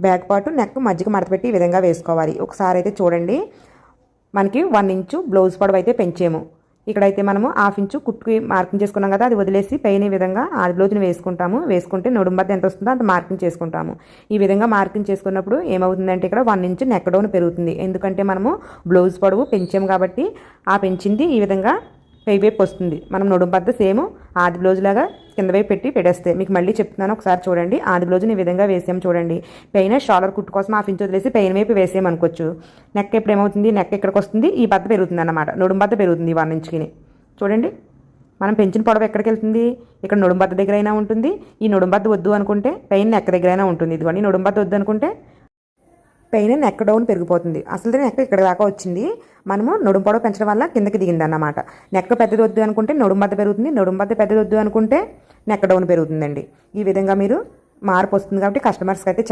Back part neck మధ్యకి మడత పెట్టి ఈ విధంగా వేసుకోవాలి. ఒకసారి అయితే చూడండి, మనకి 1 ఇంచు బ్లౌజ్ పొడవు అయితే పెంచాము. ఇక్కడైతే మనము 1/2 ఇంచు కుట్టుకి మార్కింగ్ చేసుకున్నాం కదా, అది వదిలేసి పైన ఈ విధంగా ఆది బ్లౌజ్ని వేసుకుంటాము. వేసుకుంటే నడుంబద్ద ఎంత వస్తుందో అంత మార్కింగ్ చేసుకుంటాము. ఈ విధంగా మార్కింగ్ చేసుకున్నప్పుడు ఏమవుతుందంటే ఇక్కడ 1 ఇంచు నెక్ డౌన్ పెరుగుతుంది. ఎందుకంటే మనము బ్లౌజ్ పొడవు పెంచాము కాబట్టి ఆ పెంచింది ఈ విధంగా పై వైపు వస్తుంది. మనం నడుంబద్ద సేమ్ ఆది బ్లౌజ్ లాగా కింద వైపు పెట్టి పెట్టేస్తే, మీకు మళ్ళీ చెప్తున్నాను ఒకసారి చూడండి. ఆది బ్లౌజ్ని ఈ విధంగా వేసాము చూడండి. పైన షాలర్ కుట్టు కోసం 1/2 ఇంచు వదిలేసి పైన వైపు వేసేయమనుకోవచ్చు. నెక్ ఎప్పుడు ఏమవుతుంది, నెక్ ఎక్కడికి వస్తుంది, ఈ బద్ద పెరుగుతుంది అన్నమాట. నడుంబద్ద పెరుగుతుంది 1 ఇంచుకి. చూడండి, మనం పెంచిన పొడవు ఎక్కడికి వెళ్తుంది, ఇక్కడ నడుంబద్ద దగ్గర అయినా ఉంటుంది. ఈ నడుంబద్ద వద్దు అనుకుంటే పైన నెక్ దగ్గర అయినా ఉంటుంది. ఇదిగోండి, నడుంబద్ద వద్దు అనుకుంటే పైన నెక్ డౌన్ పెరిగిపోతుంది. అసలు నెక్ ఇక్కడ దాకా వచ్చింది, మనము నడుం పొడవు పెంచడం వల్ల కిందకి దిగింది అన్నమాట. నెక్ పెద్దది వద్దు అనుకుంటే నడుంబద్ద పెరుగుతుంది, నడుంబద్ద పెద్దది వద్దు అనుకుంటే నెక్ డౌన్ పెరుగుతుందండి. ఈ విధంగా మీరు మార్పు వస్తుంది కాబట్టి కస్టమర్స్కి అయితే